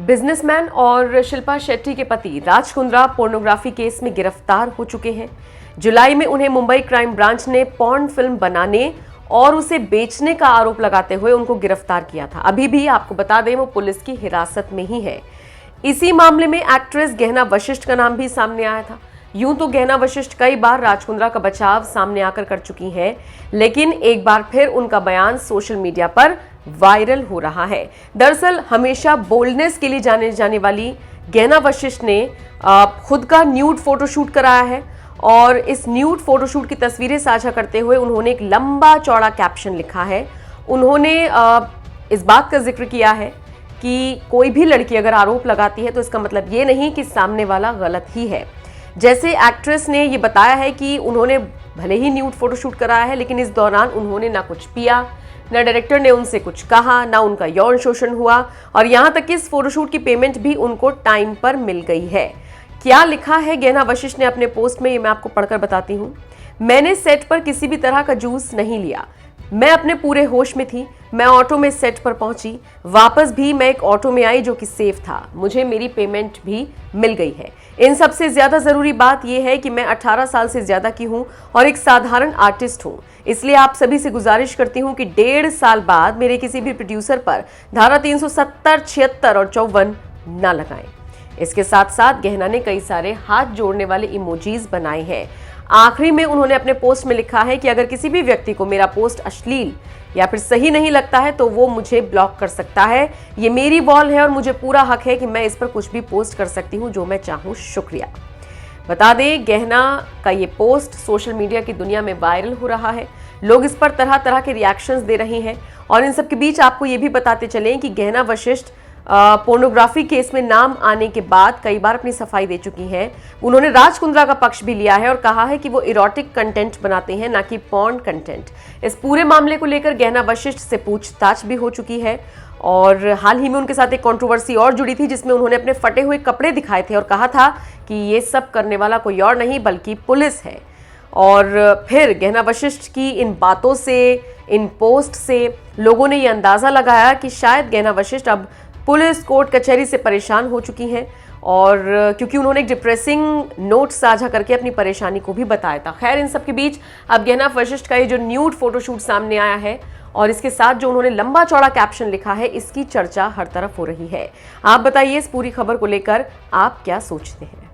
Businessman और शिल्पा शेट्टी के पति राज कुंद्रा पोर्नोग्राफी केस में गिरफ्तार हो चुके हैं। जुलाई में उन्हें मुंबई क्राइम ब्रांच ने पॉर्न फिल्म बनाने और उसे बेचने का आरोप लगाते हुए उनको गिरफ्तार किया था। अभी भी आपको बता दें वो पुलिस की हिरासत में ही है। इसी मामले में एक्ट्रेस गहना वशिष्ठ का नाम भी सामने आया था। यूं तो गहना वशिष्ठ कई बार राज कुंद्रा का बचाव सामने आकर कर चुकी हैं, लेकिन एक बार फिर उनका बयान सोशल मीडिया पर वायरल हो रहा है। दरअसल हमेशा बोल्डनेस के लिए जाने जाने वाली गहना वशिष्ठ ने खुद का न्यूड फोटोशूट कराया है और इस न्यूड फोटोशूट की तस्वीरें साझा करते हुए उन्होंने एक लंबा चौड़ा कैप्शन लिखा है। उन्होंने इस बात का जिक्र किया है कि कोई भी लड़की अगर आरोप लगाती है तो इसका मतलब ये नहीं कि सामने वाला गलत ही है। जैसे एक्ट्रेस ने ये बताया है कि उन्होंने भले ही न्यूड फोटोशूट कराया है, लेकिन इस दौरान उन्होंने ना कुछ पिया, ना डायरेक्टर ने उनसे कुछ कहा, ना उनका यौन शोषण हुआ और यहाँ तक कि इस फोटोशूट की पेमेंट भी उनको टाइम पर मिल गई है। क्या लिखा है गहना वशिष्ठ ने अपने पोस्ट में, ये मैं आपको पढ़कर बताती हूँ। मैंने सेट पर किसी भी तरह का जूस नहीं लिया, मैं अपने पूरे होश में थी। मैं ऑटो में सेट पर पहुंची, वापस भी मैं एक ऑटो में आई जो कि सेफ था। मुझे मेरी पेमेंट भी मिल गई है। इन सबसे ज्यादा जरूरी बात यह है कि मैं 18 साल से ज्यादा की हूं और एक साधारण आर्टिस्ट हूं। इसलिए आप सभी से गुजारिश करती हूं कि 1.5 साल बाद मेरे किसी भी प्रोड्यूसर पर धारा 370, 76 और 54 न लगाएं। इसके साथ साथ गहना ने कई सारे हाथ जोड़ने वाले इमोजीज बनाए हैं। आखिरी में उन्होंने अपने पोस्ट में लिखा है कि अगर किसी भी व्यक्ति को मेरा पोस्ट अश्लील या फिर सही नहीं लगता है तो वो मुझे ब्लॉक कर सकता है। ये मेरी वॉल है और मुझे पूरा हक है कि मैं इस पर कुछ भी पोस्ट कर सकती हूँ जो मैं चाहूँ। शुक्रिया। बता दें गहना का ये पोस्ट सोशल मीडिया की दुनिया में वायरल हो रहा है। लोग इस पर तरह तरह के रिएक्शंस दे रहे हैं और इन सब के बीच आपको ये भी बताते चलें कि गहना वशिष्ठ पोर्नोग्राफी केस में नाम आने के बाद कई बार अपनी सफाई दे चुकी हैं। उन्होंने राज कुंद्रा का पक्ष भी लिया है और कहा है कि वो इरोटिक कंटेंट बनाते हैं, ना कि पॉर्न कंटेंट। इस पूरे मामले को लेकर गहना वशिष्ठ से पूछताछ भी हो चुकी है और हाल ही में उनके साथ एक कंट्रोवर्सी और जुड़ी थी जिसमें उन्होंने अपने फटे हुए कपड़े दिखाए थे और कहा था कि ये सब करने वाला कोई और नहीं बल्कि पुलिस है। और फिर गहना वशिष्ठ की इन बातों से, इन पोस्ट से लोगों ने ये अंदाजा लगाया कि शायद गहना वशिष्ठ अब पुलिस, कोर्ट कचहरी से परेशान हो चुकी हैं और क्योंकि उन्होंने एक डिप्रेसिंग नोट साझा करके अपनी परेशानी को भी बताया था। खैर, इन सब के बीच अब गहना वशिष्ठ का ये जो न्यूड फोटोशूट सामने आया है और इसके साथ जो उन्होंने लंबा चौड़ा कैप्शन लिखा है, इसकी चर्चा हर तरफ हो रही है। आप बताइए इस पूरी खबर को लेकर आप क्या सोचते हैं।